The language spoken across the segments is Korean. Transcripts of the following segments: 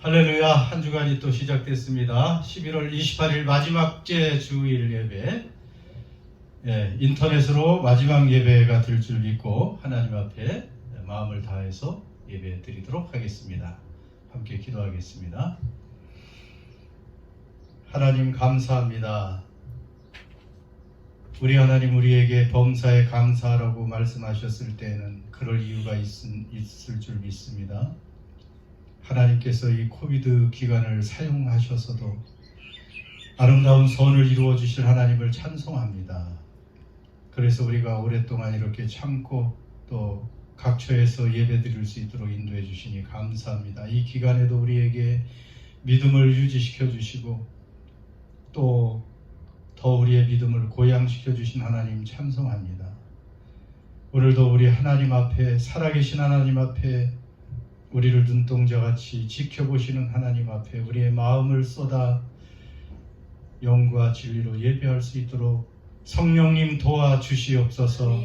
할렐루야. 한 주간이 또 시작됐습니다. 11월 28일 마지막 주일 예배, 인터넷으로 마지막 예배가 될 줄 믿고 하나님 앞에 마음을 다해서 예배 드리도록 하겠습니다. 함께 기도하겠습니다. 하나님 감사합니다. 우리 하나님, 우리에게 범사에 감사하라고 말씀하셨을 때에는 그럴 이유가 있을 줄 믿습니다. 하나님께서 이 코비드 기간을 사용하셔서도 아름다운 선을 이루어 주실 하나님을 찬송합니다. 그래서 우리가 오랫동안 이렇게 참고 또 각처에서 예배 드릴 수 있도록 인도해 주시니 감사합니다. 이 기간에도 우리에게 믿음을 유지시켜 주시고 또 더 우리의 믿음을 고양시켜 주신 하나님 찬송합니다. 오늘도 우리 하나님 앞에, 살아계신 하나님 앞에, 우리를 눈동자같이 지켜보시는 하나님 앞에 우리의 마음을 쏟아 영과 진리로 예배할 수 있도록 성령님 도와주시옵소서.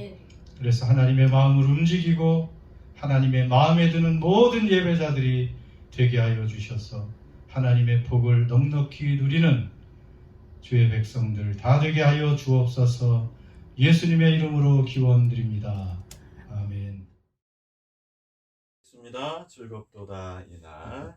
그래서 하나님의 마음을 움직이고 하나님의 마음에 드는 모든 예배자들이 되게 하여 주셔서 하나님의 복을 넉넉히 누리는 주의 백성들 다 되게 하여 주옵소서. 예수님의 이름으로 기원드립니다. 아멘. 즐겁도다 이날.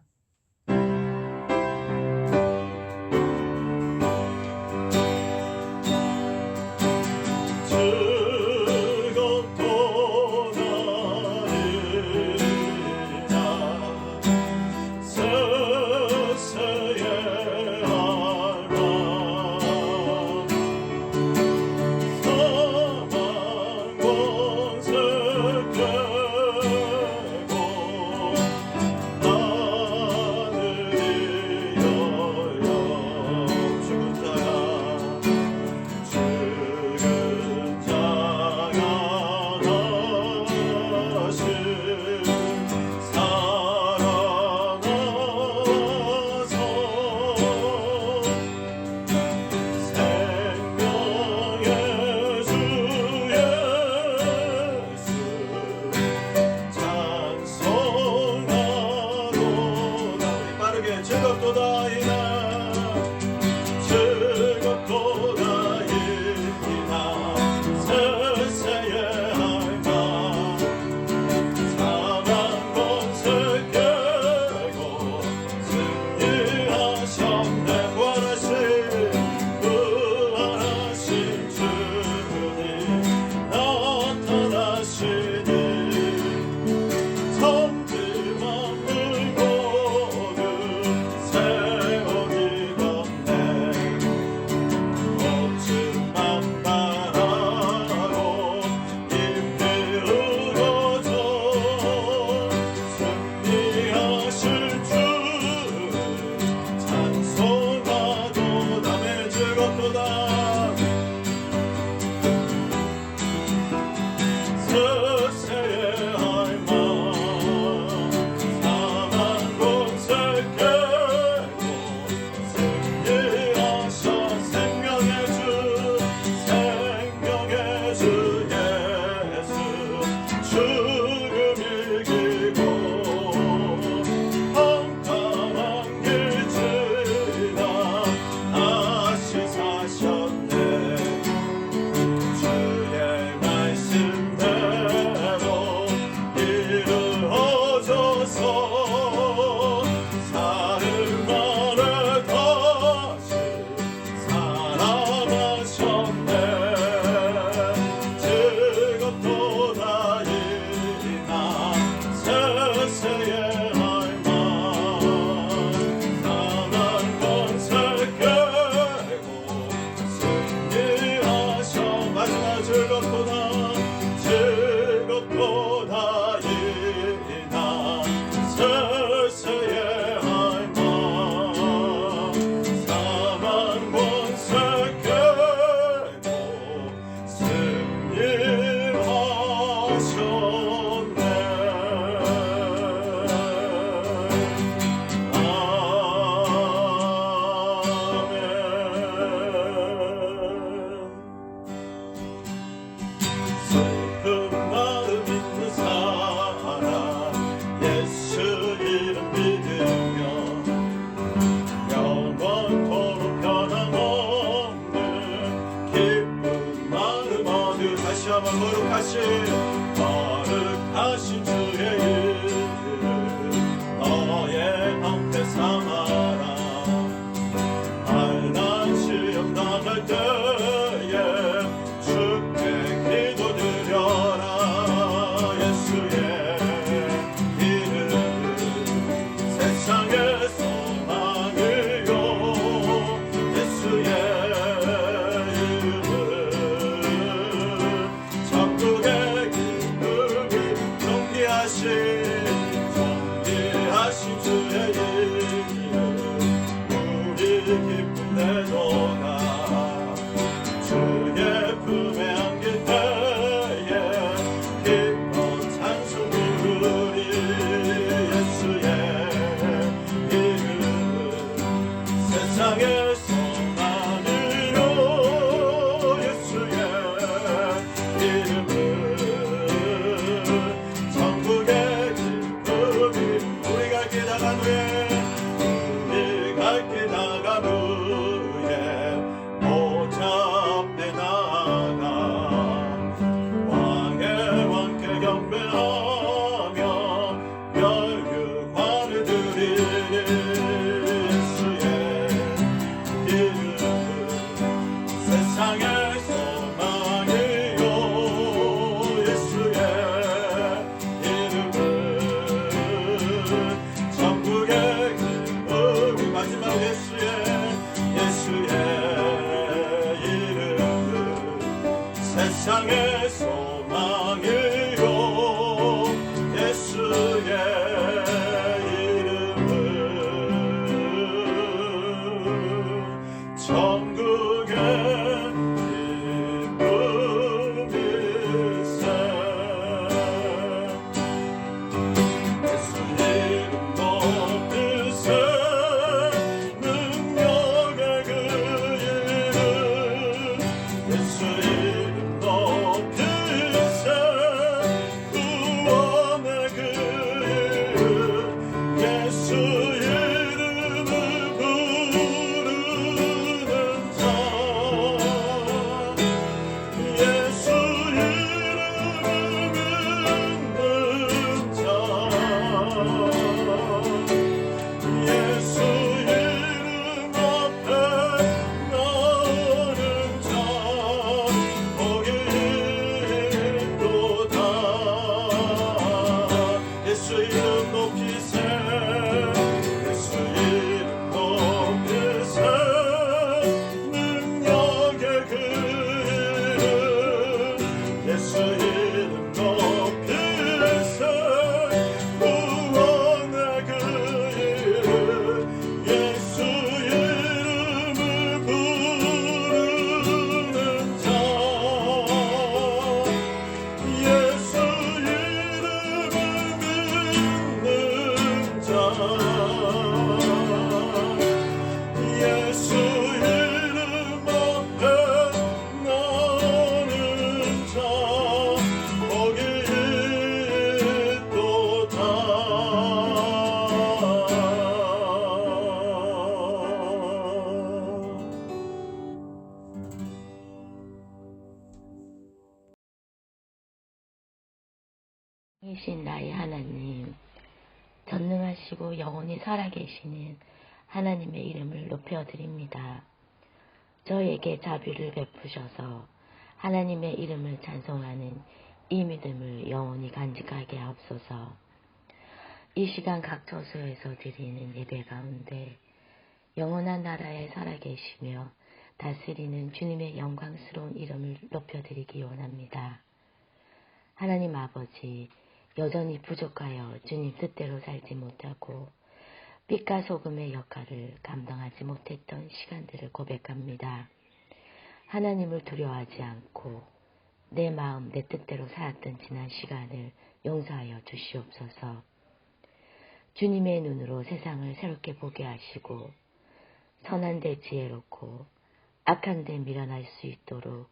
예수 이름 믿으며 다시 한번 거룩하신 주의 이름 너의 방패 삼아라. 환난 시험 당할 때에 주께 기도드려라. 예수의 이름 세상의 소망이요. 예수의 천국의 기쁨이 존귀하신 주의 이름 우리 기쁨 내도다. 주의 품에 안길 때에 기뻐 찬송 부르리. 예수의 이름 세상의 소망이요. 예수의 이름은 천국의 기쁨이 우리 갈 길 나간 후에 보좌 앞에 나아가 왕의 왕께 경배하며 멸류관을 드리리. 예수의 이름 세상의 소망이요. 예수의 이름은 천국의 기쁨이 마지막 예수의 이름은 세상의 소망이요. 예수의 이름은 천국의 기쁨일세. 예수 이름 높이세. 능력의 그 이름 예수 이름 높이세. 구원의 그 이름 예수 이름을 부르는 자. 예수 이름을 믿는 자. 예수 이름 앞에 나오는 자 복이 있도다. 예수 이름 높이세. 예수 이름 높이세. 능력의 그 이름 예수 이름 높이세. 구원의 그 이름 예수 이름을 부르는 자. 예수 이름을 믿는 자. 예수 이름 앞에 나오는 자 복이 이신 나의 하나님, 전능하시고 영원히 살아계시는 하나님의 이름을 높여드립니다. 저에게 자비를 베푸셔서 하나님의 이름을 찬송하는 이 믿음을 영원히 간직하게 하옵소서. 이 시간 각 처소에서 드리는 예배 가운데 영원한 나라에 살아계시며 다스리는 주님의 영광스러운 이름을 높여드리기 원합니다. 하나님 아버지, 여전히 부족하여 주님 뜻대로 살지 못하고 빛과 소금의 역할을 감당하지 못했던 시간들을 고백합니다. 하나님을 두려워하지 않고 내 마음 내 뜻대로 살았던 지난 시간을 용서하여 주시옵소서. 주님의 눈으로 세상을 새롭게 보게 하시고 선한 데 지혜롭고 악한 데 밀어날 수 있도록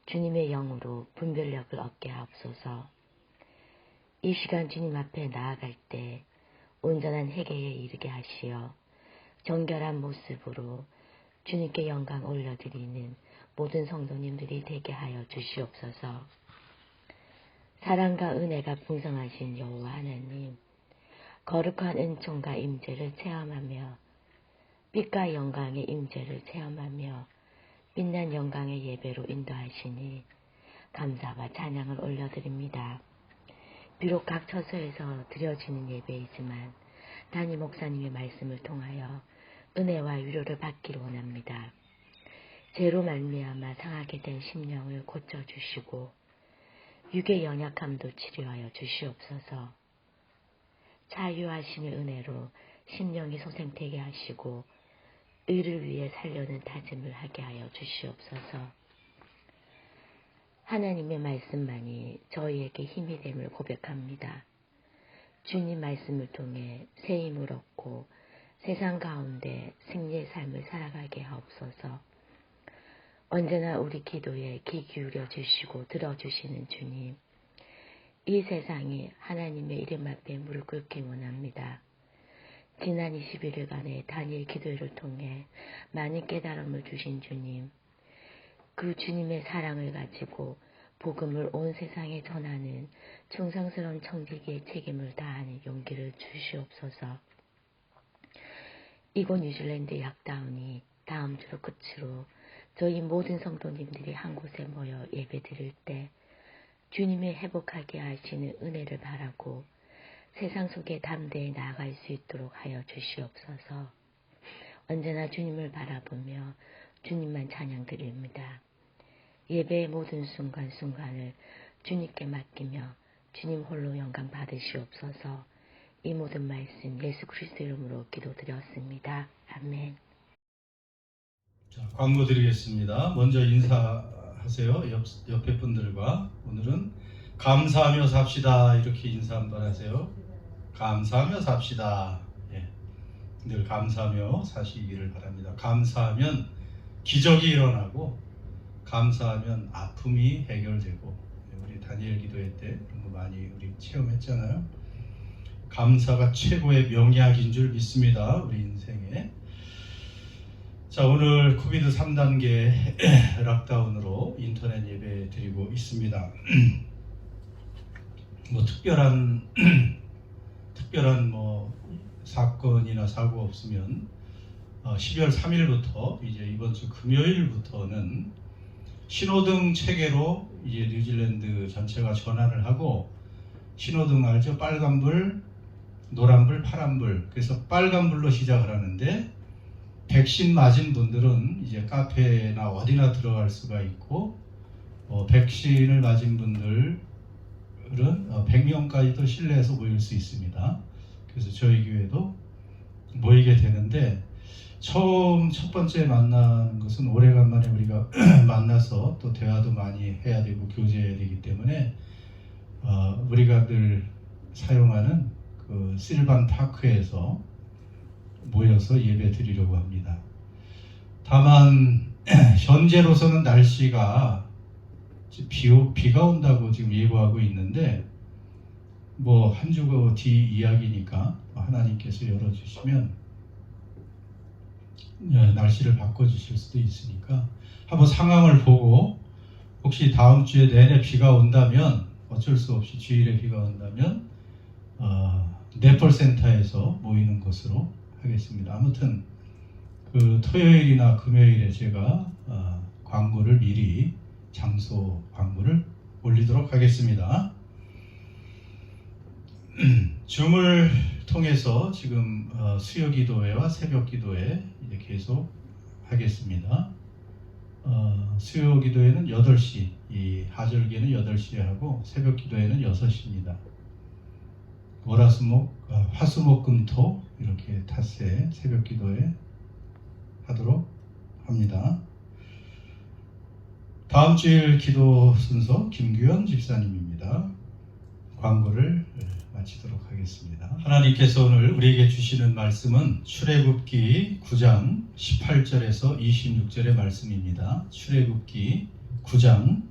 주님의 영으로 분별력을 얻게 하옵소서. 이 시간 주님 앞에 나아갈 때 온전한 회개에 이르게 하시어 정결한 모습으로 주님께 영광 올려드리는 모든 성도님들이 되게 하여 주시옵소서. 사랑과 은혜가 풍성하신 여호와 하나님, 거룩한 은총과 임재를 체험하며 빛과 영광의 임재를 체험하며 빛난 영광의 예배로 인도하시니 감사와 찬양을 올려드립니다. 비록 각 처소에서 드려지는 예배이지만 담임 목사님의 말씀을 통하여 은혜와 위로를 받기를 원합니다. 죄로 말미암아 상하게 된 심령을 고쳐주시고 육의 연약함도 치료하여 주시옵소서. 자유하심의 은혜로 심령이 소생되게 하시고 의를 위해 살려는 다짐을 하게 하여 주시옵소서. 하나님의 말씀만이 저희에게 힘이 됨을 고백합니다. 주님 말씀을 통해 새 힘을 얻고 세상 가운데 승리의 삶을 살아가게 하옵소서. 언제나 우리 기도에 귀 기울여 주시고 들어주시는 주님, 이 세상이 하나님의 이름 앞에 무릎 꿇기 원합니다. 지난 21일간의 단일 기도를 통해 많은 깨달음을 주신 주님, 그 주님의 사랑을 가지고 복음을 온 세상에 전하는 충성스러운 청지기의 책임을 다하는 용기를 주시옵소서. 이곳 뉴질랜드 약다운이 다음 주로 끝으로 저희 모든 성도님들이 한 곳에 모여 예배드릴 때 주님의 회복하게 하시는 은혜를 바라고 세상 속에 담대히 나아갈 수 있도록 하여 주시옵소서. 언제나 주님을 바라보며 주님만 찬양드립니다. 예배의 모든 순간순간을 주님께 맡기며 주님 홀로 영광 받으시옵소서. 이 모든 말씀 예수 그리스도 이름으로 기도드렸습니다. 아멘. 자, 광고 드리겠습니다. 먼저 인사하세요. 옆에 분들과. 오늘은 감사하며 삽시다. 이렇게 인사 한번 하세요. 감사하며 삽시다. 예. 늘 감사하며 사시기를 바랍니다. 감사하면 기적이 일어나고, 감사하면 아픔이 해결되고, 우리 다니엘 기도회 때 그런 거 많이 우리 체험했잖아요. 감사가 최고의 명약인 줄 믿습니다. 우리 인생에. 자, 오늘 코비드 3단계 락다운으로 인터넷 예배 드리고 있습니다. 뭐 특별한 뭐 사건이나 사고 없으면 12월 3일부터 이제 이번 주 금요일부터는 신호등 체계로 이제 뉴질랜드 전체가 전환을 하고, 신호등 알죠? 빨간불, 노란불, 파란불. 그래서 빨간불로 시작을 하는데, 백신 맞은 분들은 이제 카페나 어디나 들어갈 수가 있고, 백신을 맞은 분들은 100명까지도 실내에서 모일 수 있습니다. 그래서 저희 교회도 모이게 되는데, 첫 번째 만나는 것은 오래간만에 우리가 만나서 또 대화도 많이 해야 되고 교제해야 되기 때문에 우리가 늘 사용하는 그 실반 파크에서 모여서 예배 드리려고 합니다. 다만 현재로서는 날씨가 비가 온다고 지금 예고하고 있는데, 뭐 한 주 뒤 이야기니까 하나님께서 열어주시면 날씨를 바꿔주실 수도 있으니까 한번 상황을 보고, 혹시 다음 주에 내내 비가 온다면, 어쩔 수 없이 주일에 비가 온다면 네펄 센터에서 모이는 것으로 하겠습니다. 아무튼 그 토요일이나 금요일에 제가 광고를 미리, 장소 광고를 올리도록 하겠습니다. 줌을 통해서 지금 수요 기도회와 새벽 기도회 이제 계속 하겠습니다. 수요 기도회는 8시, 이 하절기는 8시에 하고 새벽 기도회는 6시입니다. 화수목금토 이렇게 닷새 새벽 기도회 하도록 합니다. 다음 주일 기도 순서 김규현 집사님입니다. 광고를 마치도록 하겠습니다. 하나님께서 오늘 우리에게 주시는 말씀은 출애굽기 9장 18절에서 26절의 말씀입니다. 출애굽기 9장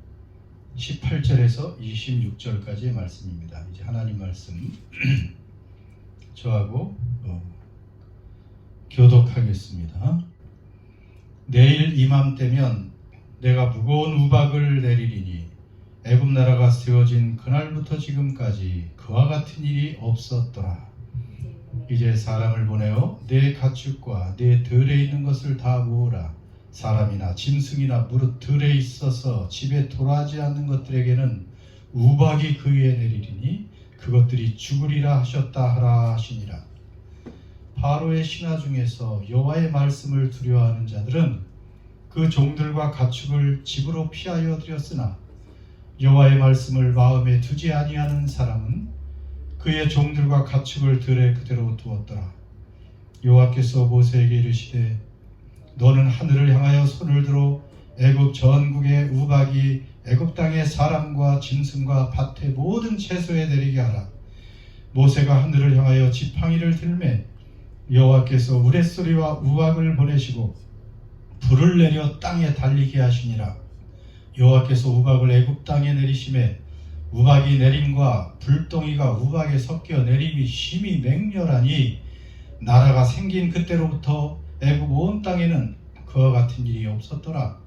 18절에서 26절까지의 말씀입니다. 이제 하나님 말씀 저하고 교독하겠습니다. 내일 이맘때면 내가 무거운 우박을 내리리니 애굽 나라가 세워진 그날부터 지금까지 그와 같은 일이 없었더라. 이제 사람을 보내어 내 가축과 내 들에 있는 것을 다 모으라. 사람이나 짐승이나 무릇 들에 있어서 집에 돌아가지 않는 것들에게는 우박이 그 위에 내리리니 그것들이 죽으리라 하셨다 하라 하시니라. 바로의 신하 중에서 여호와의 말씀을 두려워하는 자들은 그 종들과 가축을 집으로 피하여 들였으나 여호와의 말씀을 마음에 두지 아니하는 사람은 그의 종들과 가축을 들에 그대로 두었더라. 여호와께서 모세에게 이르시되 너는 하늘을 향하여 손을 들어 애굽 전국의 우박이 애굽 땅의 사람과 짐승과 밭의 모든 채소에 내리게 하라. 모세가 하늘을 향하여 지팡이를 들매 여호와께서 우레소리와 우박을 보내시고 불을 내려 땅에 달리게 하시니라. 여호와께서 우박을 애굽 땅에 내리심에 우박이 내림과 불덩이가 우박에 섞여 내림이 심히 맹렬하니 나라가 생긴 그때로부터 애굽 온 땅에는 그와 같은 일이 없었더라.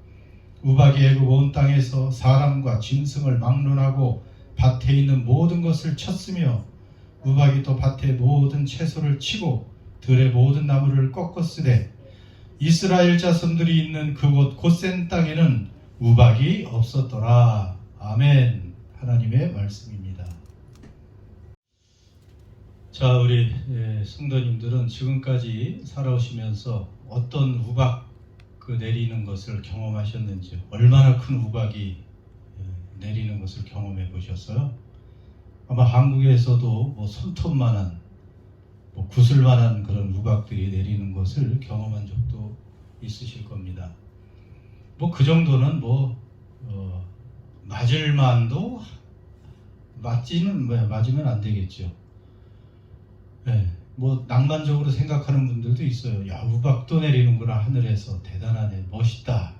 우박이 애굽 온 땅에서 사람과 짐승을 막론하고 밭에 있는 모든 것을 쳤으며 우박이 또 밭의 모든 채소를 치고 들의 모든 나무를 꺾었으되 이스라엘 자손들이 있는 그곳 곧센 땅에는 우박이 없었더라. 아멘. 하나님의 말씀입니다. 자, 우리 성도님들은 지금까지 살아오시면서 어떤 우박 내리는 것을 경험하셨는지요? 얼마나 큰 우박이 내리는 것을 경험해 보셨어요? 아마 한국에서도 뭐 손톱만한 구슬만한 그런 우박들이 내리는 것을 경험한 적도 있으실 겁니다. 뭐 그 정도는 맞을 만도 맞으면 안 되겠죠. 네, 뭐 낭만적으로 생각하는 분들도 있어요. 야, 우박도 내리는구나 하늘에서. 대단하네, 멋있다.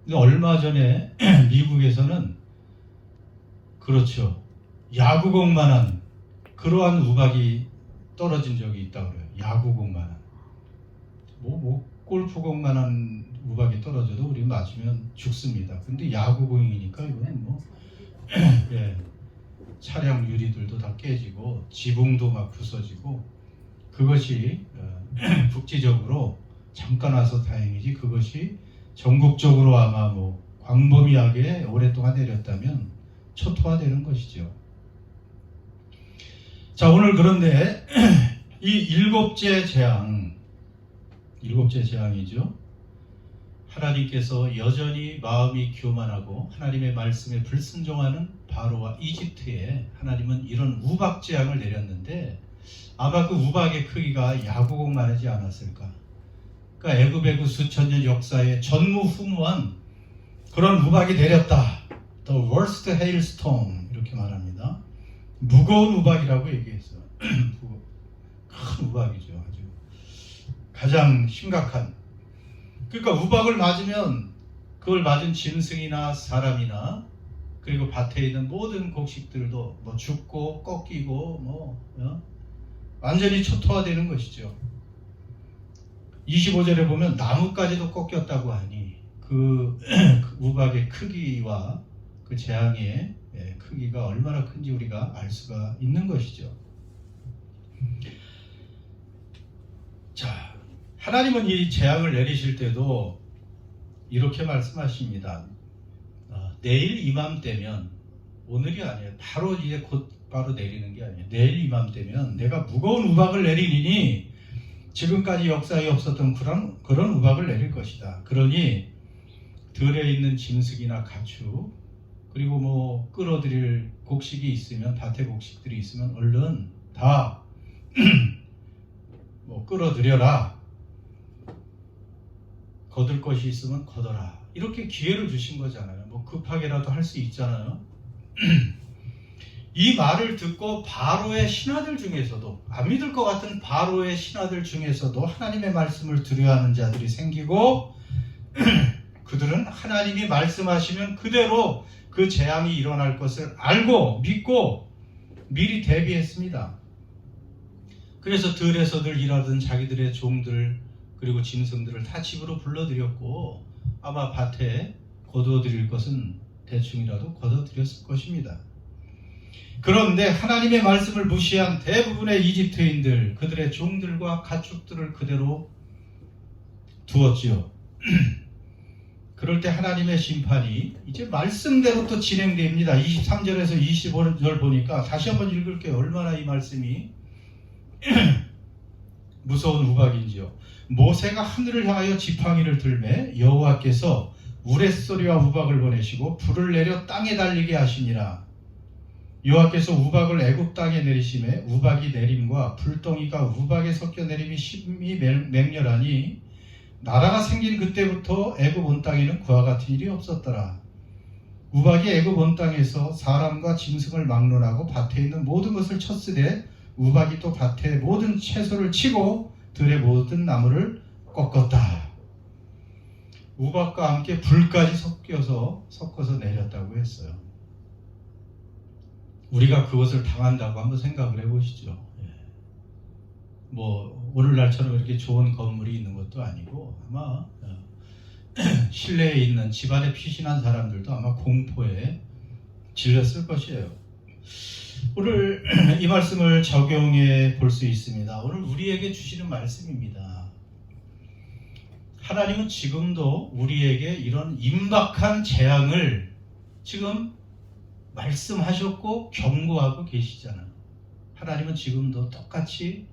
근데 얼마 전에 미국에서는 그렇죠, 야구공만한 그러한 우박이 떨어진 적이 있다고 그래요. 야구공만한. 골프공만한 우박이 떨어져도 우리 맞으면 죽습니다. 근데 야구공이니까 이거는 예, 차량 유리들도 다 깨지고 지붕도 막 부서지고, 그것이 국지적으로 잠깐 와서 다행이지, 그것이 전국적으로 아마 광범위하게 오랫동안 내렸다면 초토화되는 것이죠. 자, 오늘 그런데 이 일곱째 재앙이죠. 하나님께서 여전히 마음이 교만하고 하나님의 말씀에 불순종하는 바로와 이집트에 하나님은 이런 우박 재앙을 내렸는데, 아마 그 우박의 크기가 야구공만 하지 않았을까. 그러니까 애굽의 그 수천 년 역사에 전무후무한 그런 우박이 내렸다. The worst hailstorm 이렇게 말합니다. 무거운 우박이라고 얘기했어요. 큰 우박이죠. 아주 가장 심각한. 그러니까 우박을 맞으면 그걸 맞은 짐승이나 사람이나 그리고 밭에 있는 모든 곡식들도 죽고 꺾이고 완전히 초토화되는 것이죠. 25절에 보면 나무까지도 꺾였다고 하니 그 우박의 크기와 그 재앙의 크기가 얼마나 큰지 우리가 알 수가 있는 것이죠. 자, 하나님은 이 재앙을 내리실 때도 이렇게 말씀하십니다. 내일 이맘때면, 오늘이 아니에요. 바로 이제 곧바로 내리는 게 아니에요. 내일 이맘때면 내가 무거운 우박을 내리니 지금까지 역사에 없었던 그런 우박을 내릴 것이다. 그러니 들에 있는 짐승이나 가축, 그리고 끌어들일 곡식이 있으면, 밭에 곡식들이 있으면 얼른 다 끌어들여라. 거둘 것이 있으면 거둬라. 이렇게 기회를 주신 거잖아요. 급하게라도 할 수 있잖아요. 이 말을 듣고 바로의 신하들 중에서도, 안 믿을 것 같은 바로의 신하들 중에서도 하나님의 말씀을 두려워하는 자들이 생기고, 그들은 하나님이 말씀하시면 그대로 그 재앙이 일어날 것을 알고 믿고 미리 대비했습니다. 그래서 들에서들 일하던 자기들의 종들 그리고 짐승들을 다 집으로 불러들였고, 아마 밭에 거두어 드릴 것은 대충이라도 걷어들였을 것입니다. 그런데 하나님의 말씀을 무시한 대부분의 이집트인들, 그들의 종들과 가축들을 그대로 두었지요. 그럴 때 하나님의 심판이 이제 말씀대로 또 진행됩니다. 23절에서 25절 보니까 다시 한번 읽을게요. 얼마나 이 말씀이 무서운 우박인지요. 모세가 하늘을 향하여 지팡이를 들매 여호와께서 우레소리와 우박을 보내시고 불을 내려 땅에 달리게 하시니라. 여호와께서 우박을 애굽 땅에 내리심에 우박이 내림과 불덩이가 우박에 섞여 내림이 심히 맹렬하니 나라가 생긴 그때부터 애굽 온 땅에는 그와 같은 일이 없었더라. 우박이 애굽 온 땅에서 사람과 짐승을 막론하고 밭에 있는 모든 것을 쳤으되 우박이 또 밭에 모든 채소를 치고 들의 모든 나무를 꺾었다. 우박과 함께 불까지 섞어서 내렸다고 했어요. 우리가 그것을 당한다고 한번 생각을 해보시죠. 뭐 오늘날처럼 이렇게 좋은 건물이 있는 것도 아니고 아마 실내에 있는 집안에 피신한 사람들도 아마 공포에 질렸을 것이에요. 오늘 이 말씀을 적용해 볼 수 있습니다. 오늘 우리에게 주시는 말씀입니다. 하나님은 지금도 우리에게 이런 임박한 재앙을 지금 말씀하셨고 경고하고 계시잖아요. 하나님은 지금도 똑같이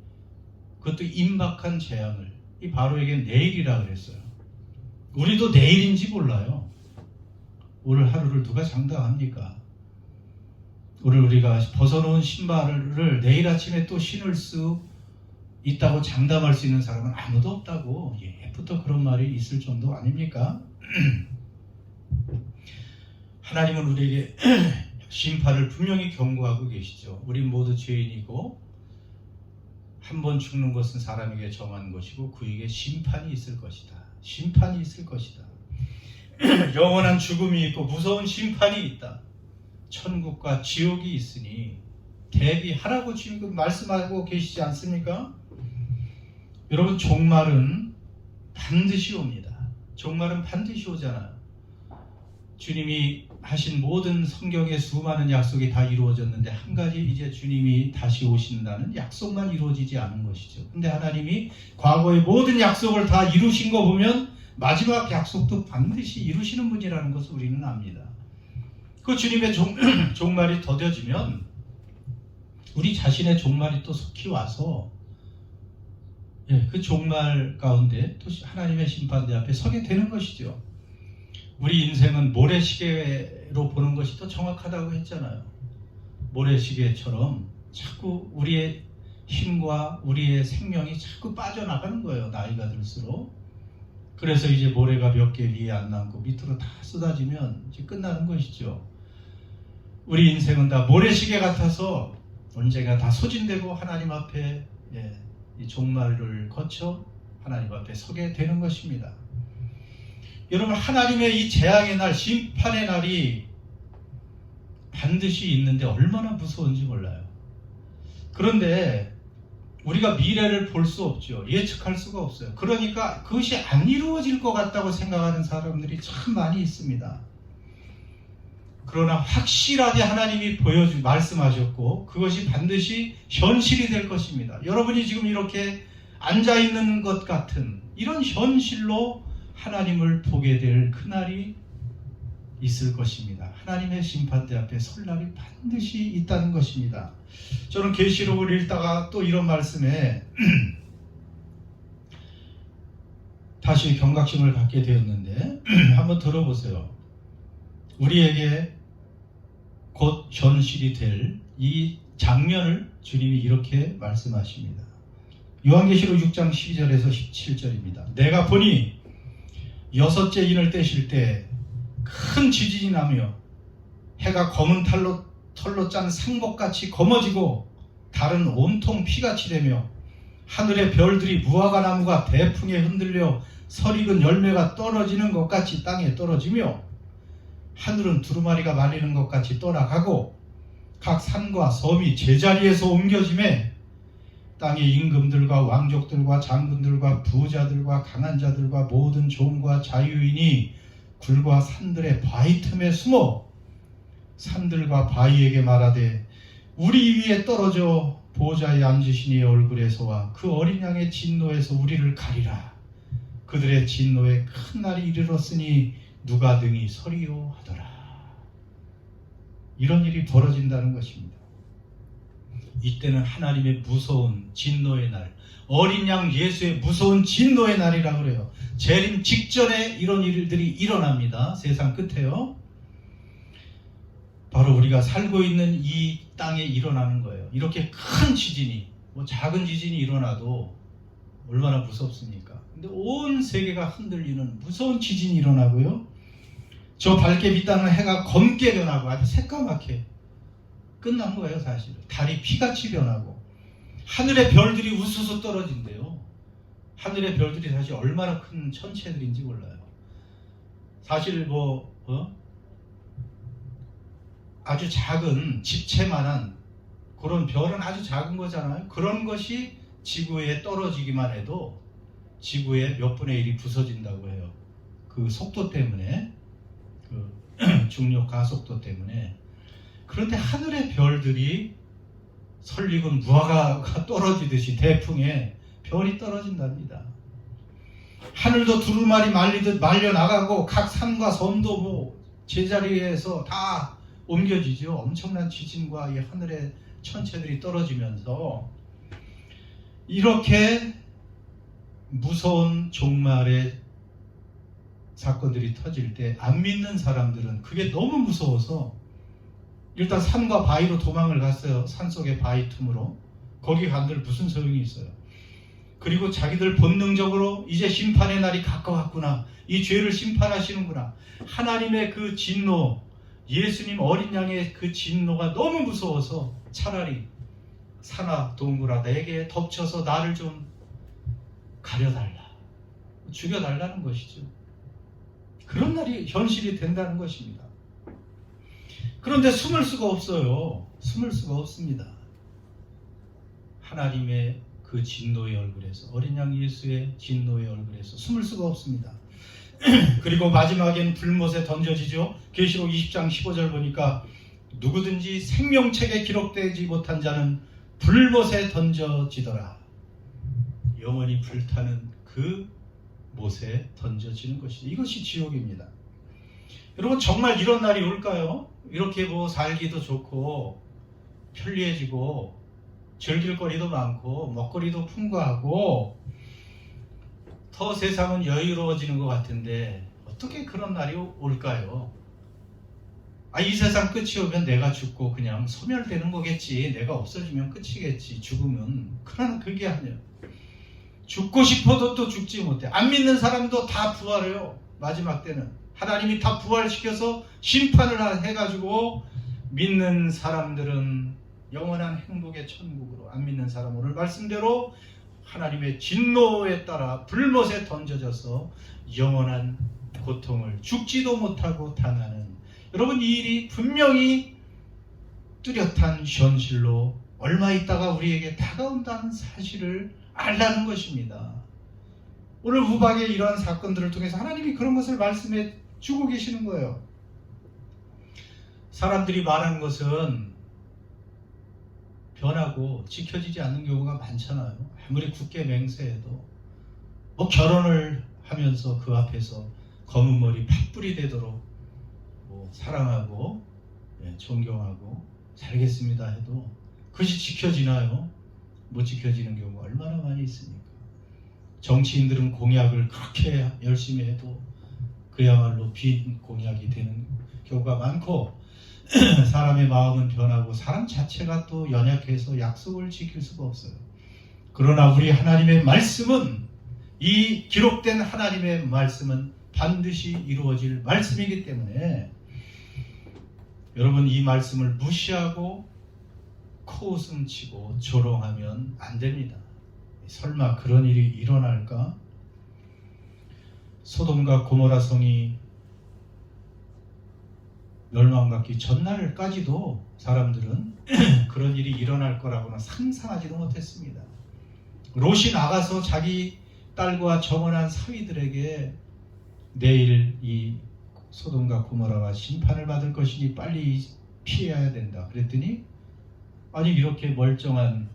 그것도 임박한 재앙을, 이 바로에게 내일이라 그랬어요. 우리도 내일인지 몰라요. 오늘 하루를 누가 장담합니까? 오늘 우리가 벗어놓은 신발을 내일 아침에 또 신을 수 있다고 장담할 수 있는 사람은 아무도 없다고 예부터 그런 말이 있을 정도 아닙니까? 하나님은 우리에게 심판을 분명히 경고하고 계시죠. 우린 모두 죄인이고 한 번 죽는 것은 사람에게 정한 것이고 그에게 심판이 있을 것이다. 심판이 있을 것이다. 영원한 죽음이 있고 무서운 심판이 있다. 천국과 지옥이 있으니 대비하라고 지금 말씀하고 계시지 않습니까? 여러분, 종말은 반드시 옵니다. 종말은 반드시 오잖아요. 주님이 하신 모든 성경의 수많은 약속이 다 이루어졌는데 한 가지, 이제 주님이 다시 오신다는 약속만 이루어지지 않은 것이죠. 근데 하나님이 과거의 모든 약속을 다 이루신 거 보면 마지막 약속도 반드시 이루시는 분이라는 것을 우리는 압니다. 그 주님의 종말이 더뎌지면 우리 자신의 종말이 또 속히 와서 그 종말 가운데 또 하나님의 심판대 앞에 서게 되는 것이죠. 우리 인생은 모래시계로 보는 것이 더 정확하다고 했잖아요. 모래시계처럼 자꾸 우리의 힘과 우리의 생명이 자꾸 빠져나가는 거예요. 나이가 들수록. 그래서 이제 모래가 몇 개 위에 안 남고 밑으로 다 쏟아지면 이제 끝나는 것이죠. 우리 인생은 다 모래시계 같아서 언젠가 다 소진되고 하나님 앞에 이 종말을 거쳐 하나님 앞에 서게 되는 것입니다. 여러분, 하나님의 이 재앙의 날, 심판의 날이 반드시 있는데 얼마나 무서운지 몰라요. 그런데 우리가 미래를 볼 수 없죠. 예측할 수가 없어요. 그러니까 그것이 안 이루어질 것 같다고 생각하는 사람들이 참 많이 있습니다. 그러나 확실하게 하나님이 말씀하셨고 그것이 반드시 현실이 될 것입니다. 여러분이 지금 이렇게 앉아있는 것 같은 이런 현실로 하나님을 보게 될 그날이 있을 것입니다. 하나님의 심판대 앞에 설 날이 반드시 있다는 것입니다. 저는 계시록을 읽다가 또 이런 말씀에 다시 경각심을 갖게 되었는데 한번 들어보세요. 우리에게 곧 현실이 될 이 장면을 주님이 이렇게 말씀하십니다. 요한계시록 6장 12절에서 17절입니다. 내가 보니 여섯째 인을 떼실 때 큰 지진이 나며 해가 검은 털로 짠 상복같이 검어지고 달은 온통 피같이 되며 하늘의 별들이 무화과 나무가 대풍에 흔들려 설익은 열매가 떨어지는 것 같이 땅에 떨어지며 하늘은 두루마리가 말리는 것 같이 떠나가고 각 산과 섬이 제자리에서 옮겨짐에 땅의 임금들과 왕족들과 장군들과 부자들과 강한 자들과 모든 종과 자유인이 굴과 산들의 바위 틈에 숨어 산들과 바위에게 말하되 우리 위에 떨어져 보좌에 앉으신 이의 얼굴에서와 그 어린 양의 진노에서 우리를 가리라. 그들의 진노에 큰 날이 이르렀으니 누가 능히 서리요 하더라. 이런 일이 벌어진다는 것입니다. 이때는 하나님의 무서운 진노의 날, 어린 양 예수의 무서운 진노의 날이라고 그래요. 재림 직전에 이런 일들이 일어납니다. 세상 끝에요. 바로 우리가 살고 있는 이 땅에 일어나는 거예요. 이렇게 큰 지진이, 작은 지진이 일어나도 얼마나 무섭습니까? 근데 온 세계가 흔들리는 무서운 지진이 일어나고요. 저 밝게 빛나는 해가 검게 변하고 아주 새까맣게 끝난 거예요. 사실 달이 피같이 변하고 하늘의 별들이 우수수 떨어진대요. 하늘의 별들이 사실 얼마나 큰 천체들인지 몰라요. 사실 아주 작은 집채만한 그런 별은 아주 작은 거잖아요. 그런 것이 지구에 떨어지기만 해도 지구의 몇 분의 1이 부서진다고 해요. 그 속도 때문에, 그 중력 가속도 때문에. 그런데 하늘의 별들이 설익은 무화과가 떨어지듯이 대풍에 별이 떨어진답니다. 하늘도 두루마리 말리듯 말려나가고 각 산과 섬도 제자리에서 다 옮겨지죠. 엄청난 지진과 이 하늘의 천체들이 떨어지면서 이렇게 무서운 종말의 사건들이 터질 때 안 믿는 사람들은 그게 너무 무서워서 일단 산과 바위로 도망을 갔어요. 산속의 바위 틈으로. 거기 간들 무슨 소용이 있어요. 그리고 자기들 본능적으로 이제 심판의 날이 가까웠구나. 이 죄를 심판하시는구나. 하나님의 그 진노, 예수님 어린 양의 그 진노가 너무 무서워서 차라리 산아 동굴아 내게 덮쳐서 나를 좀 가려달라. 죽여달라는 것이죠. 그런 날이 현실이 된다는 것입니다. 그런데 숨을 수가 없어요. 숨을 수가 없습니다. 하나님의 그 진노의 얼굴에서, 어린 양 예수의 진노의 얼굴에서 숨을 수가 없습니다. 그리고 마지막엔 불못에 던져지죠. 계시록 20장 15절 보니까 누구든지 생명책에 기록되지 못한 자는 불못에 던져지더라. 영원히 불타는 그 못에 던져지는 것이죠. 이것이 지옥입니다. 여러분 정말 이런 날이 올까요? 이렇게 살기도 좋고 편리해지고 즐길 거리도 많고 먹거리도 풍부하고 더 세상은 여유로워지는 것 같은데 어떻게 그런 날이 올까요? 이 세상 끝이 오면 내가 죽고 그냥 소멸되는 거겠지. 내가 없어지면 끝이겠지. 죽으면. 그러나 그게 아니에요. 죽고 싶어도 또 죽지 못해. 안 믿는 사람도 다 부활해요. 마지막 때는 하나님이 다 부활시켜서 심판을 해가지고 믿는 사람들은 영원한 행복의 천국으로, 안 믿는 사람은 오늘 말씀대로 하나님의 진노에 따라 불못에 던져져서 영원한 고통을 죽지도 못하고 당하는, 여러분 이 일이 분명히 뚜렷한 현실로 얼마 있다가 우리에게 다가온다는 사실을 알라는 것입니다. 오늘 우박의 이러한 사건들을 통해서 하나님이 그런 것을 말씀해 주고 계시는 거예요. 사람들이 말하는 것은 변하고 지켜지지 않는 경우가 많잖아요. 아무리 굳게 맹세해도 결혼을 하면서 그 앞에서 검은 머리 팥불이 되도록 사랑하고 존경하고 살겠습니다 해도 그것이 지켜지나요? 못 지켜지는 경우가 얼마나 많이 있습니까? 정치인들은 공약을 그렇게 열심히 해도 그야말로 빈 공약이 되는 경우가 많고 사람의 마음은 변하고 사람 자체가 또 연약해서 약속을 지킬 수가 없어요. 그러나 우리 하나님의 말씀은, 이 기록된 하나님의 말씀은 반드시 이루어질 말씀이기 때문에 여러분 이 말씀을 무시하고 코웃음치고 조롱하면 안 됩니다. 설마 그런 일이 일어날까? 소돔과 고모라 성이 멸망받기 전날까지도 사람들은 그런 일이 일어날 거라고는 상상하지도 못했습니다. 롯이 나가서 자기 딸과 정혼한 사위들에게 내일 이 소돔과 고모라가 심판을 받을 것이니 빨리 피해야 된다. 그랬더니 아니 이렇게 멀쩡한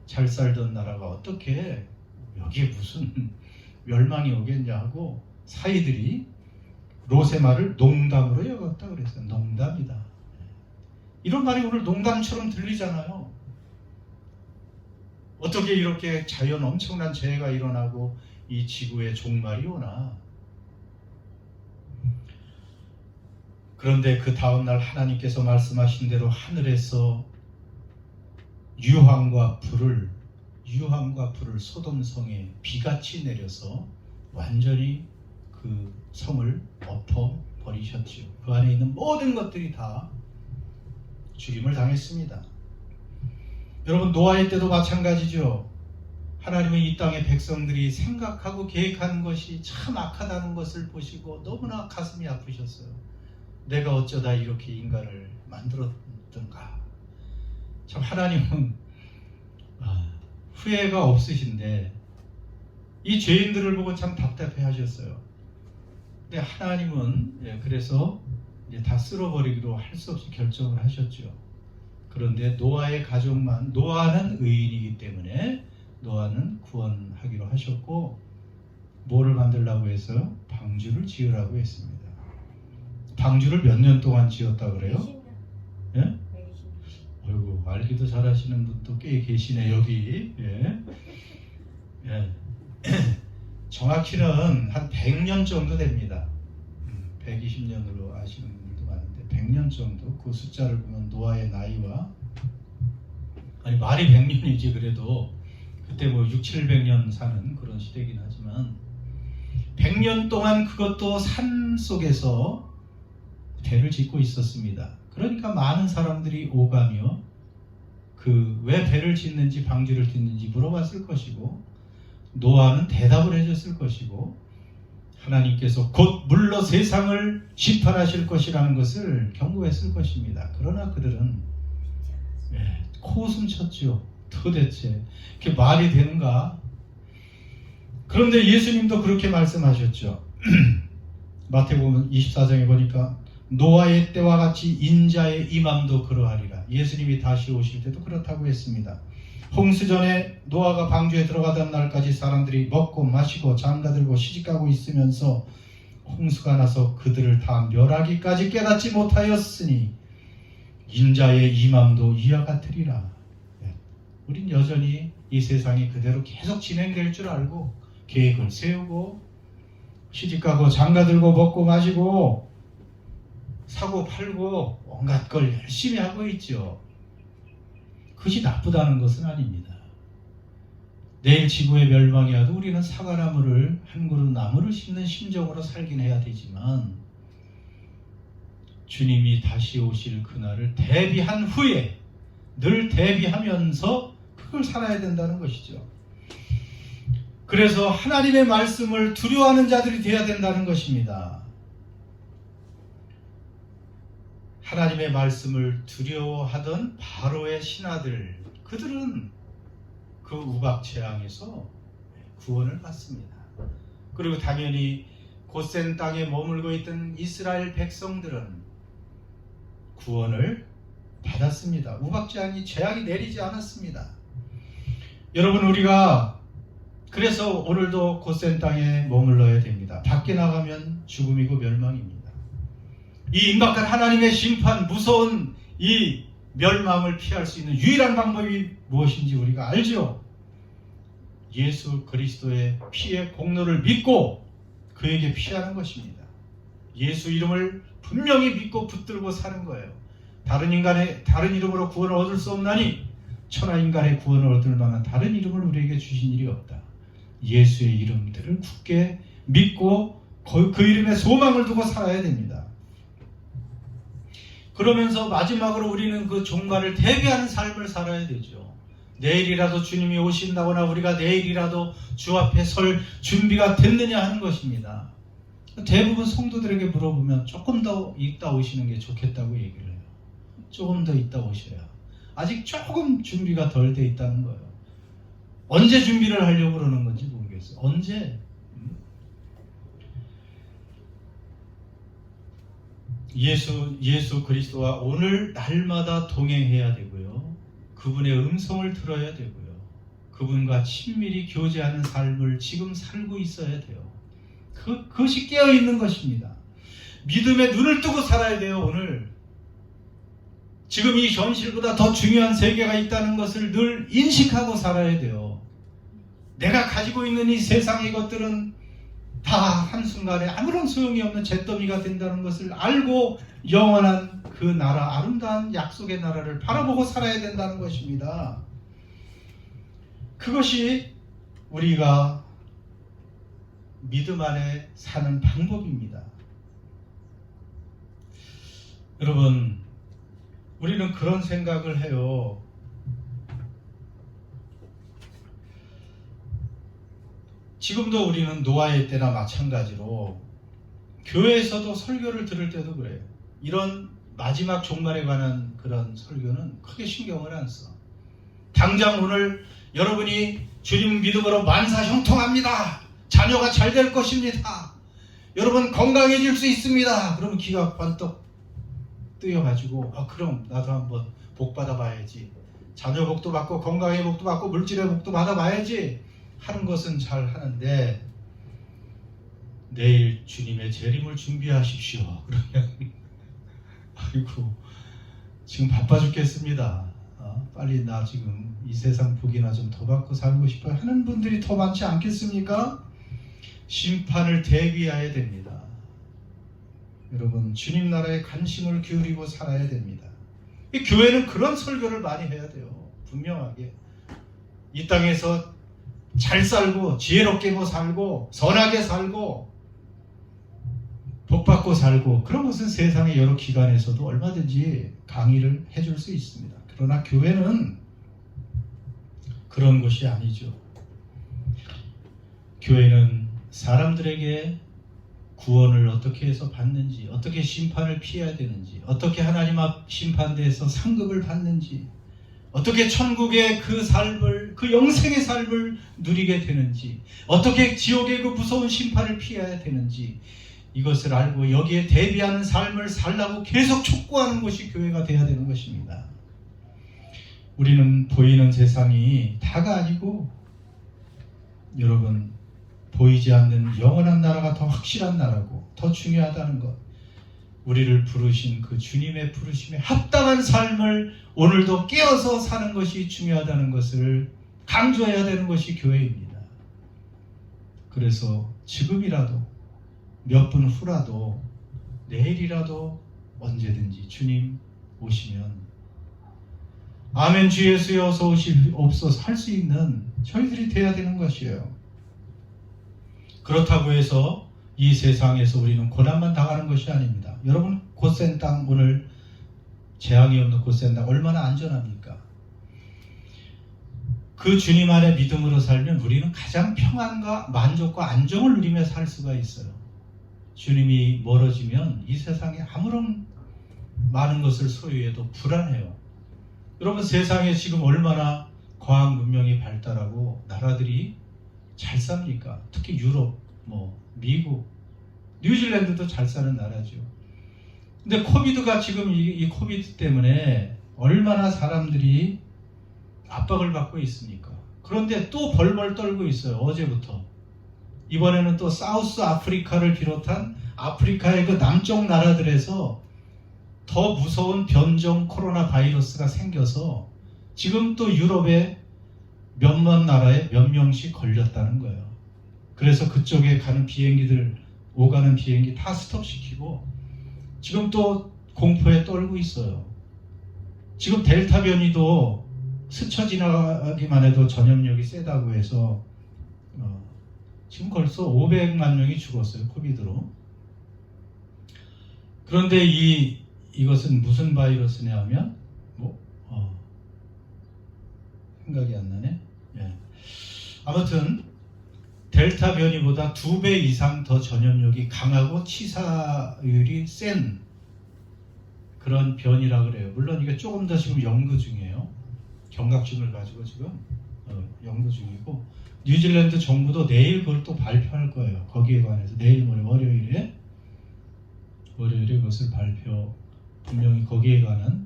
잘 살던 나라가 어떻게 여기에 무슨 멸망이 오겠냐 하고 사이들이 롯의 말을 농담으로 여겼다 그랬어요. 농담이다. 이런 말이 오늘 농담처럼 들리잖아요. 어떻게 이렇게 자연 엄청난 재해가 일어나고 이 지구에 종말이 오나. 그런데 그 다음날 하나님께서 말씀하신 대로 하늘에서 유황과 불을 소돔성에 비같이 내려서 완전히 그 성을 엎어 버리셨지요. 그 안에 있는 모든 것들이 다 죽임을 당했습니다. 여러분, 노아의 때도 마찬가지죠. 하나님은 이 땅의 백성들이 생각하고 계획하는 것이 참 악하다는 것을 보시고 너무나 가슴이 아프셨어요. 내가 어쩌다 이렇게 인간을 만들었던가. 참 하나님은 후회가 없으신데 이 죄인들을 보고 참 답답해 하셨어요. 근데 하나님은 그래서 이제 다 쓸어버리기로 할 수 없이 결정을 하셨죠. 그런데 노아의 가족만, 노아는 의인이기 때문에 노아는 구원하기로 하셨고, 뭐를 만들라고 해서 방주를 지으라고 했습니다. 방주를 몇 년 동안 지었다 그래요? 예? 아이고, 알기도 잘하시는 분도 꽤 계시네 여기. 예. 예. 정확히는 한 100년 정도 됩니다. 120년으로 아시는 분들도 많은데 100년 정도. 그 숫자를 보면 노아의 나이와, 아니 말이 100년이지 그래도 그때 뭐 6, 700년 사는 그런 시대이긴 하지만 100년 동안 그것도 산 속에서 배를 짓고 있었습니다. 그러니까 많은 사람들이 오가며 그 왜 배를 짓는지 방주를 짓는지 물어봤을 것이고, 노아는 대답을 해줬을 것이고, 하나님께서 곧 물로 세상을 심판하실 것이라는 것을 경고했을 것입니다. 그러나 그들은 코웃음 쳤죠. 도대체 그게 말이 되는가? 그런데 예수님도 그렇게 말씀하셨죠. 마태복음 24장에 보니까 노아의 때와 같이 인자의 임함도 그러하리라. 예수님이 다시 오실 때도 그렇다고 했습니다. 홍수 전에 노아가 방주에 들어가던 날까지 사람들이 먹고 마시고 장가들고 시집가고 있으면서 홍수가 나서 그들을 다 멸하기까지 깨닫지 못하였으니 인자의 임함도 이와 같으리라. 우린 여전히 이 세상이 그대로 계속 진행될 줄 알고 계획을 세우고 시집가고 장가들고 먹고 마시고 사고 팔고 온갖 걸 열심히 하고 있죠. 그것이 나쁘다는 것은 아닙니다. 내일 지구의 멸망이 와도 우리는 사과나무를 한 그루 나무를 심는 심정으로 살긴 해야 되지만, 주님이 다시 오실 그날을 대비한 후에 늘 대비하면서 그걸 살아야 된다는 것이죠. 그래서 하나님의 말씀을 두려워하는 자들이 되어야 된다는 것입니다. 하나님의 말씀을 두려워하던 바로의 신하들, 그들은 그 우박 재앙에서 구원을 받습니다. 그리고 당연히 고센 땅에 머물고 있던 이스라엘 백성들은 구원을 받았습니다. 우박 재앙이 내리지 않았습니다. 여러분, 우리가 그래서 오늘도 고센 땅에 머물러야 됩니다. 밖에 나가면 죽음이고 멸망입니다. 이 임박한 하나님의 심판, 무서운 이 멸망을 피할 수 있는 유일한 방법이 무엇인지 우리가 알죠. 예수 그리스도의 피의 공로를 믿고 그에게 피하는 것입니다. 예수 이름을 분명히 믿고 붙들고 사는 거예요. 다른 이름으로 구원을 얻을 수 없나니 천하 인간의 구원을 얻을 만한 다른 이름을 우리에게 주신 일이 없다. 예수의 이름들을 굳게 믿고 그 이름에 소망을 두고 살아야 됩니다. 그러면서 마지막으로 우리는 그 종말을 대비하는 삶을 살아야 되죠. 내일이라도 주님이 오신다거나 우리가 내일이라도 주 앞에 설 준비가 됐느냐 하는 것입니다. 대부분 성도들에게 물어보면 조금 더 있다 오시는 게 좋겠다고 얘기를 해요. 조금 더 있다 오셔야. 아직 조금 준비가 덜 돼 있다는 거예요. 언제 준비를 하려고 그러는 건지 모르겠어요. 언제? 예수 그리스도와 오늘 날마다 동행해야 되고요. 그분의 음성을 들어야 되고요. 그분과 친밀히 교제하는 삶을 지금 살고 있어야 돼요. 그것이 깨어있는 것입니다. 믿음의 눈을 뜨고 살아야 돼요. 오늘 지금 이 현실보다 더 중요한 세계가 있다는 것을 늘 인식하고 살아야 돼요. 내가 가지고 있는 이 세상의 것들은 다 한순간에 아무런 소용이 없는 잿더미가 된다는 것을 알고 영원한 그 나라, 아름다운 약속의 나라를 바라보고 살아야 된다는 것입니다. 그것이 우리가 믿음 안에 사는 방법입니다. 여러분, 우리는 그런 생각을 해요. 지금도 우리는 노아의 때나 마찬가지로 교회에서도 설교를 들을 때도 그래요. 이런 마지막 종말에 관한 그런 설교는 크게 신경을 안 써. 당장 오늘 여러분이 주님 믿음으로 만사 형통합니다. 자녀가 잘 될 것입니다. 여러분 건강해질 수 있습니다. 그러면 귀가 번떡 뜨여가지고 그럼 나도 한번 복 받아봐야지. 자녀 복도 받고 건강의 복도 받고 물질의 복도 받아봐야지 하는 것은 잘 하는데 내일 주님의 재림을 준비하십시오. 그러면 아이고 지금 바빠 죽겠습니다. 빨리 나 지금 이 세상 복이나 좀 더 받고 살고 싶어 하는 분들이 더 많지 않겠습니까? 심판을 대비해야 됩니다. 여러분 주님 나라에 관심을 기울이고 살아야 됩니다. 이 교회는 그런 설교를 많이 해야 돼요. 분명하게 이 땅에서 잘 살고 지혜롭게 살고 선하게 살고 복받고 살고 그런 것은 세상의 여러 기관에서도 얼마든지 강의를 해줄 수 있습니다. 그러나 교회는 그런 것이 아니죠. 교회는 사람들에게 구원을 어떻게 해서 받는지, 어떻게 심판을 피해야 되는지, 어떻게 하나님 앞 심판대에서 상급을 받는지, 어떻게 천국의 그 삶을, 그 영생의 삶을 누리게 되는지, 어떻게 지옥의 그 무서운 심판을 피해야 되는지 이것을 알고 여기에 대비하는 삶을 살라고 계속 촉구하는 것이 교회가 되어야 되는 것입니다. 우리는 보이는 세상이 다가 아니고 여러분 보이지 않는 영원한 나라가 더 확실한 나라고 더 중요하다는 것, 우리를 부르신 그 주님의 부르심에 합당한 삶을 오늘도 깨어서 사는 것이 중요하다는 것을 강조해야 되는 것이 교회입니다. 그래서 지금이라도 몇 분 후라도 내일이라도 언제든지 주님 오시면 아멘 주 예수여 어서 오시옵소서 할 수 있는 저희들이 돼야 되는 것이에요. 그렇다고 해서 이 세상에서 우리는 고난만 당하는 것이 아닙니다. 여러분 곧센 땅, 오늘 재앙이 없는 곧센 땅 얼마나 안전합니까? 그 주님 안에 믿음으로 살면 우리는 가장 평안과 만족과 안정을 누리며 살 수가 있어요. 주님이 멀어지면 이 세상에 아무런 많은 것을 소유해도 불안해요. 여러분 세상에 지금 얼마나 과학 문명이 발달하고 나라들이 잘 삽니까? 특히 유럽, 미국, 뉴질랜드도 잘 사는 나라죠. 근데 코비드가 지금 이 코비드 때문에 얼마나 사람들이 압박을 받고 있습니까? 그런데 또 벌벌 떨고 있어요. 어제부터. 이번에는 또 사우스 아프리카를 비롯한 아프리카의 그 남쪽 나라들에서 더 무서운 변종 코로나 바이러스가 생겨서 지금 또 유럽의 몇몇 나라에 몇 명씩 걸렸다는 거예요. 그래서 그쪽에 가는 비행기들, 오가는 비행기 다 스톱시키고 지금 또 공포에 떨고 있어요. 지금 델타 변이도 스쳐 지나가기만 해도 전염력이 세다고 해서 지금 벌써 500만 명이 죽었어요. 코비드로. 그런데 이것은 무슨 바이러스냐 하면 생각이 안 나네. 예. 아무튼 델타 변이보다 2배 이상 더 전염력이 강하고 치사율이 센 그런 변이라 그래요. 물론 이게 조금 더 지금 연구 중이에요. 경각심을 가지고 지금 연구 중이고 뉴질랜드 정부도 내일 그걸 또 발표할 거예요. 거기에 관해서 내일 모레 월요일에 월요일에 그것을 발표, 분명히 거기에 관한,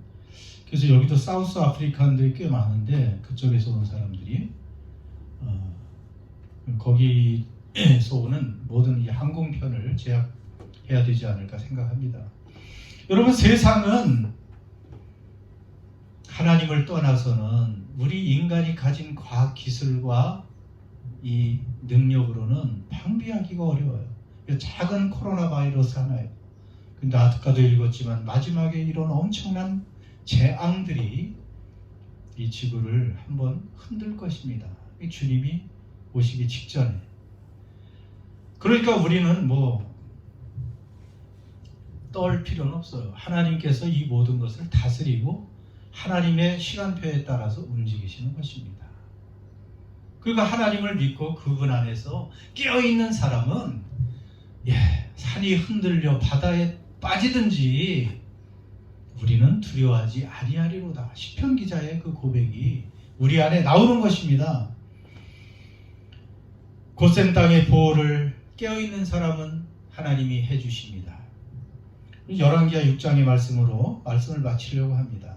그래서 여기도 사우스 아프리칸들이 꽤 많은데 그쪽에서 온 사람들이 거기에서 오는 모든 이 항공편을 제약해야 되지 않을까 생각합니다. 여러분, 세상은 하나님을 떠나서는 우리 인간이 가진 과학 기술과 이 능력으로는 방비하기가 어려워요. 작은 코로나 바이러스 하나예요. 근데 아까도 읽었지만 마지막에 이런 엄청난 재앙들이 이 지구를 한번 흔들 것입니다. 주님이 오시기 직전에. 그러니까 우리는 떨 필요는 없어요. 하나님께서 이 모든 것을 다스리고 하나님의 시간표에 따라서 움직이시는 것입니다. 그러니까 하나님을 믿고 그분 안에서 깨어있는 사람은 산이 흔들려 바다에 빠지든지 우리는 두려워하지 아니하리로다. 시편 기자의 그 고백이 우리 안에 나오는 것입니다. 고센 땅의 보호를 깨어있는 사람은 하나님이 해주십니다. 열왕기하 6장의 말씀으로 말씀을 마치려고 합니다.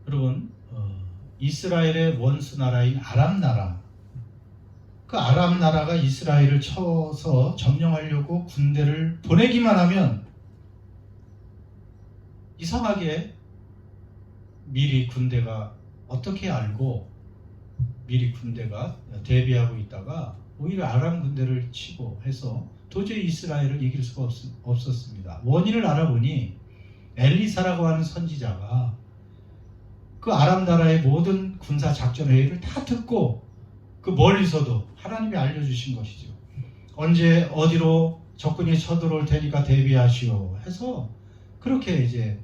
여러분, 이스라엘의 원수 나라인 아람 나라, 그 아람 나라가 이스라엘을 쳐서 점령하려고 군대를 보내기만 하면 이상하게 미리 군대가 어떻게 알고 미리 군대가 대비하고 있다가 오히려 아람 군대를 치고 해서 도저히 이스라엘을 이길 수가 없었습니다. 원인을 알아보니 엘리사라고 하는 선지자가 그 아람 나라의 모든 군사 작전 회의를 다 듣고 그 멀리서도 하나님이 알려주신 것이죠. 언제 어디로 적군이 쳐들어올 테니까 대비하시오 해서 그렇게 이제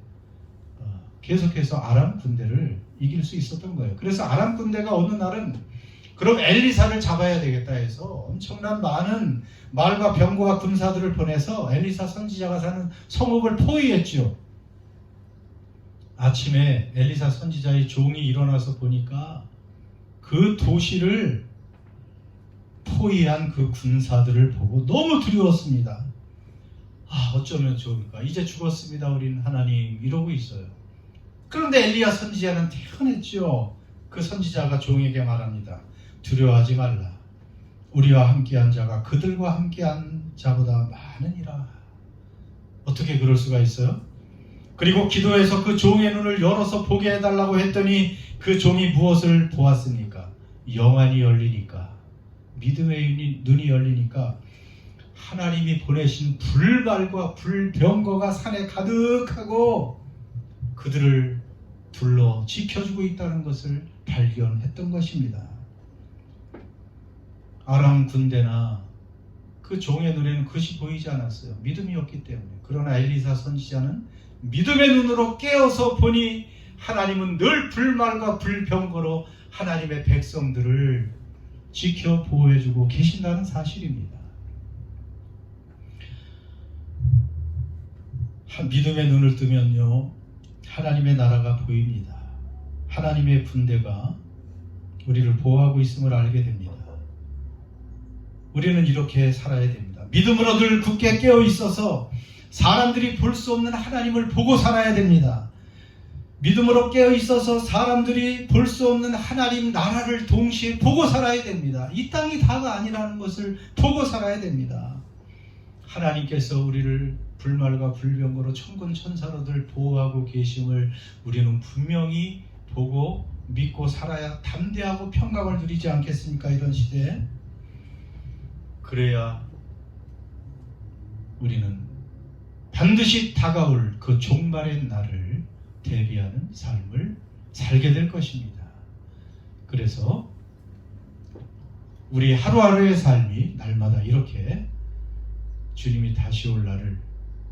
계속해서 아람 군대를 이길 수 있었던 거예요. 그래서 아람 군대가 어느 날은 그럼 엘리사를 잡아야 되겠다 해서 엄청난 많은 말과 병거와 군사들을 보내서 엘리사 선지자가 사는 성읍을 포위했죠. 아침에 엘리사 선지자의 종이 일어나서 보니까 그 도시를 포위한 그 군사들을 보고 너무 두려웠습니다. 어쩌면 좋을까? 이제 죽었습니다. 우리는 하나님 이러고 있어요. 그런데 엘리야 선지자는 태어났죠. 그 선지자가 종에게 말합니다. 두려워하지 말라. 우리와 함께한 자가 그들과 함께한 자보다 많으니라. 어떻게 그럴 수가 있어요? 그리고 기도해서 그 종의 눈을 열어서 보게 해달라고 했더니 그 종이 무엇을 보았습니까? 영안이 열리니까, 믿음의 눈이 열리니까 하나님이 보내신 불발과 불병거가 산에 가득하고 그들을 둘러 지켜주고 있다는 것을 발견했던 것입니다. 아람 군대나 그 종의 눈에는 그것이 보이지 않았어요. 믿음이 없기 때문에. 그러나 엘리사 선지자는 믿음의 눈으로 깨어서 보니 하나님은 늘 불말과 불병거로 하나님의 백성들을 지켜 보호해주고 계신다는 사실입니다. 믿음의 눈을 뜨면요, 하나님의 나라가 보입니다. 하나님의 군대가 우리를 보호하고 있음을 알게 됩니다. 우리는 이렇게 살아야 됩니다. 믿음으로 늘 굳게 깨어 있어서 사람들이 볼 수 없는 하나님을 보고 살아야 됩니다. 믿음으로 깨어 있어서 사람들이 볼 수 없는 하나님 나라를 동시에 보고 살아야 됩니다. 이 땅이 다가 아니라는 것을 보고 살아야 됩니다. 하나님께서 우리를 불말과 불병거로 천군 천사로들 보호하고 계심을 우리는 분명히 보고 믿고 살아야 담대하고 평강을 누리지 않겠습니까? 이런 시대에. 그래야 우리는 반드시 다가올 그 종말의 날을 대비하는 삶을 살게 될 것입니다. 그래서 우리 하루하루의 삶이 날마다 이렇게 주님이 다시 올 날을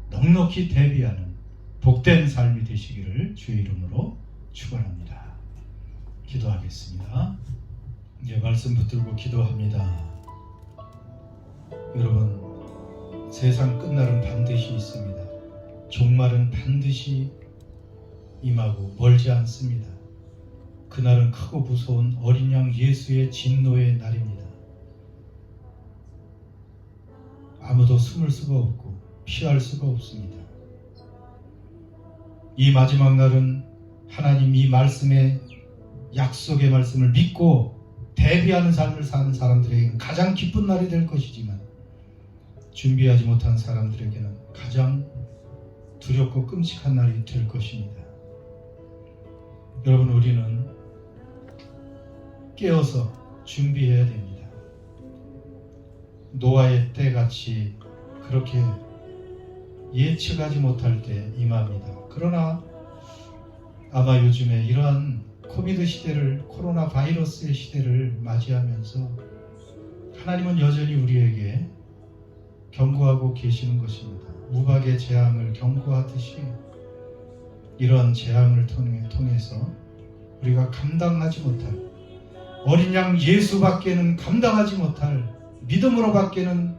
넉넉히 대비하는 복된 삶이 되시기를 주의 이름으로 축원합니다. 기도하겠습니다. 이제 말씀 붙들고 기도합니다. 여러분, 세상 끝날은 반드시 있습니다. 종말은 반드시 임하고 멀지 않습니다. 그날은 크고 무서운 어린 양 예수의 진노의 날입니다. 아무도 숨을 수가 없고 피할 수가 없습니다. 이 마지막 날은 하나님 이 말씀의 약속의 말씀을 믿고 대비하는 삶을 사는 사람들에게는 가장 기쁜 날이 될 것이지만 준비하지 못한 사람들에게는 가장 두렵고 끔찍한 날이 될 것입니다. 여러분, 우리는 깨어서 준비해야 됩니다. 노아의 때같이 그렇게 예측하지 못할 때 임합니다. 그러나 아마 요즘에 이러한 코비드 시대를, 코로나 바이러스의 시대를 맞이하면서 하나님은 여전히 우리에게 경고하고 계시는 것입니다. 우박의 재앙을 경고하듯이 이런 재앙을 통해서 우리가 감당하지 못할, 어린 양 예수밖에는 감당하지 못할, 믿음으로밖에는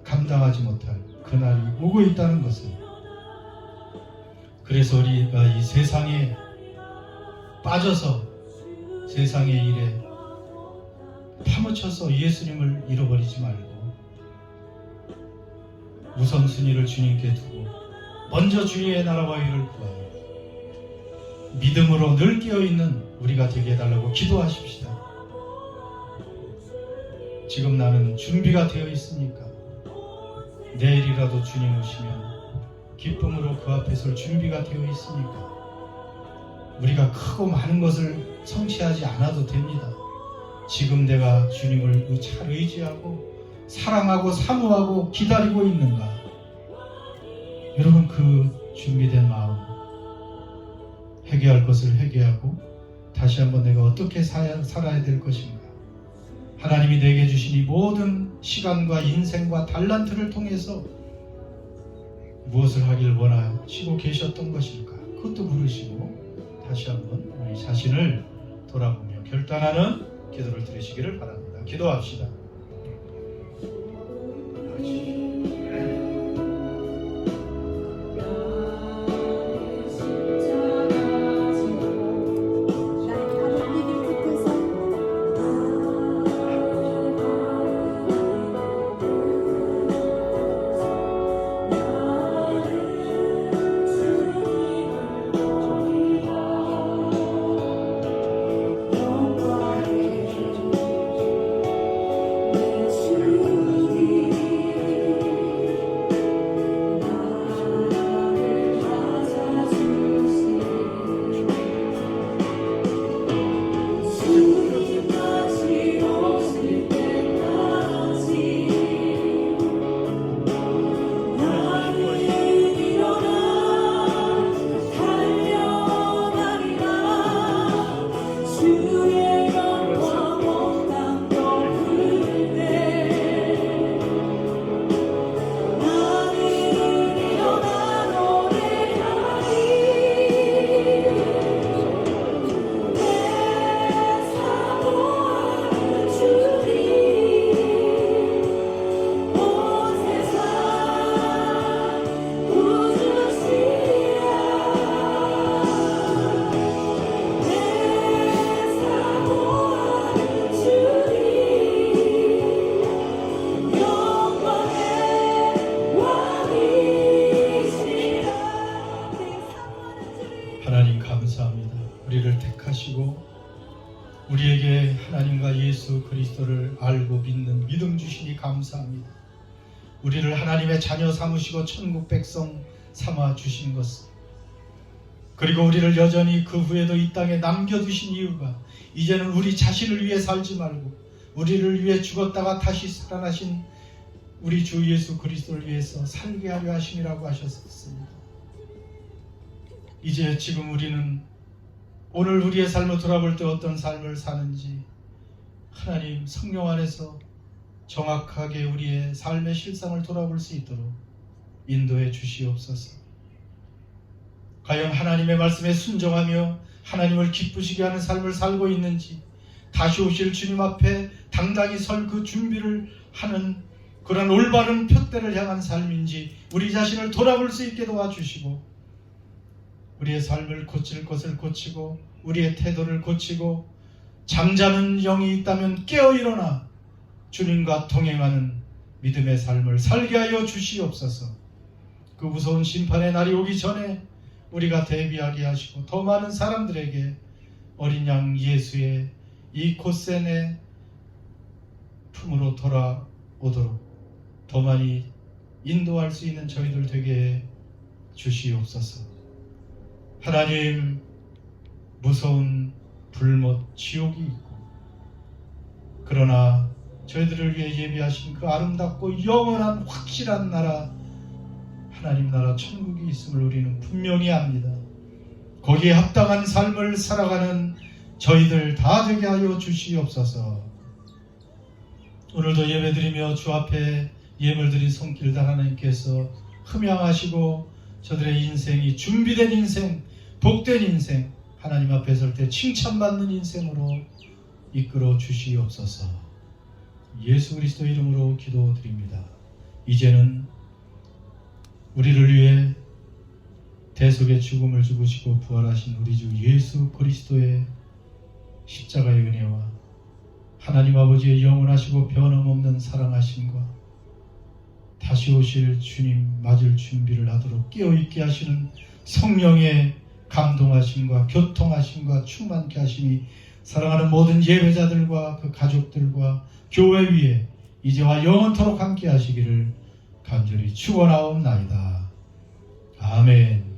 감당하지 못할 그날이 오고 있다는 것을, 그래서 우리가 이 세상에 빠져서 세상의 일에 파묻혀서 예수님을 잃어버리지 말고 우선순위를 주님께 두고 먼저 주님의 나라와 의를 구하여 믿음으로 늘 깨어있는 우리가 되게 해달라고 기도하십시다. 지금 나는 준비가 되어 있으니까 내일이라도 주님 오시면 기쁨으로 그 앞에 설 준비가 되어 있으니까 우리가 크고 많은 것을 성취하지 않아도 됩니다. 지금 내가 주님을 잘 의지하고 사랑하고 사모하고 기다리고 있는가? 여러분, 그 준비된 마음, 회개할 것을 회개하고 다시 한번 내가 어떻게 살아야 될 것인가? 하나님이 내게 주신 이 모든 시간과 인생과 달란트를 통해서 무엇을 하길 원하시고 계셨던 것일까? 그것도 물으시고 다시 한번 우리 자신을 돌아보며 결단하는 기도를 드리시기를 바랍니다. 기도합시다. 하나님 감사합니다. 우리를 택하시고 우리에게 하나님과 예수 그리스도를 알고 믿는 믿음 주시니 감사합니다. 우리를 하나님의 자녀 삼으시고 천국 백성 삼아 주신 것을, 그리고 우리를 여전히 그 후에도 이 땅에 남겨두신 이유가 이제는 우리 자신을 위해 살지 말고 우리를 위해 죽었다가 다시 살아나신 우리 주 예수 그리스도를 위해서 살게 하려 하심이라고 하셨습니다. 이제 지금 우리는 오늘 우리의 삶을 돌아볼 때 어떤 삶을 사는지 하나님 성령 안에서 정확하게 우리의 삶의 실상을 돌아볼 수 있도록 인도해 주시옵소서. 과연 하나님의 말씀에 순종하며 하나님을 기쁘시게 하는 삶을 살고 있는지, 다시 오실 주님 앞에 당당히 설 그 준비를 하는 그런 올바른 표대를 향한 삶인지 우리 자신을 돌아볼 수 있게 도와주시고, 우리의 삶을 고칠 것을 고치고 우리의 태도를 고치고, 잠자는 영이 있다면 깨어 일어나 주님과 동행하는 믿음의 삶을 살게 하여 주시옵소서. 그 무서운 심판의 날이 오기 전에 우리가 대비하게 하시고 더 많은 사람들에게 어린 양 예수의 이 곧센의 품으로 돌아오도록 더 많이 인도할 수 있는 저희들 되게 해 주시옵소서. 하나님, 무서운 불못 지옥이 있고 그러나 저희들을 위해 예비하신 그 아름답고 영원한 확실한 나라, 하나님 나라 천국이 있음을 우리는 분명히 압니다. 거기에 합당한 삶을 살아가는 저희들 다 되게 하여 주시옵소서. 오늘도 예배드리며 주 앞에 예물드린 손길들 하나님께서 흠양하시고 저들의 인생이 준비된 인생, 복된 인생, 하나님 앞에 설 때 칭찬받는 인생으로 이끌어 주시옵소서. 예수 그리스도 이름으로 기도드립니다. 이제는 우리를 위해 대속의 죽음을 죽으시고 부활하신 우리 주 예수 그리스도의 십자가의 은혜와 하나님 아버지의 영원하시고 변함없는 사랑하심과 다시 오실 주님 맞을 준비를 하도록 깨어있게 하시는 성령의 감동하심과 교통하심과 충만케 하심이 사랑하는 모든 예배자들과 그 가족들과 교회 위에 이제와 영원토록 함께 하시기를 간절히 축원하옵나이다. 아멘.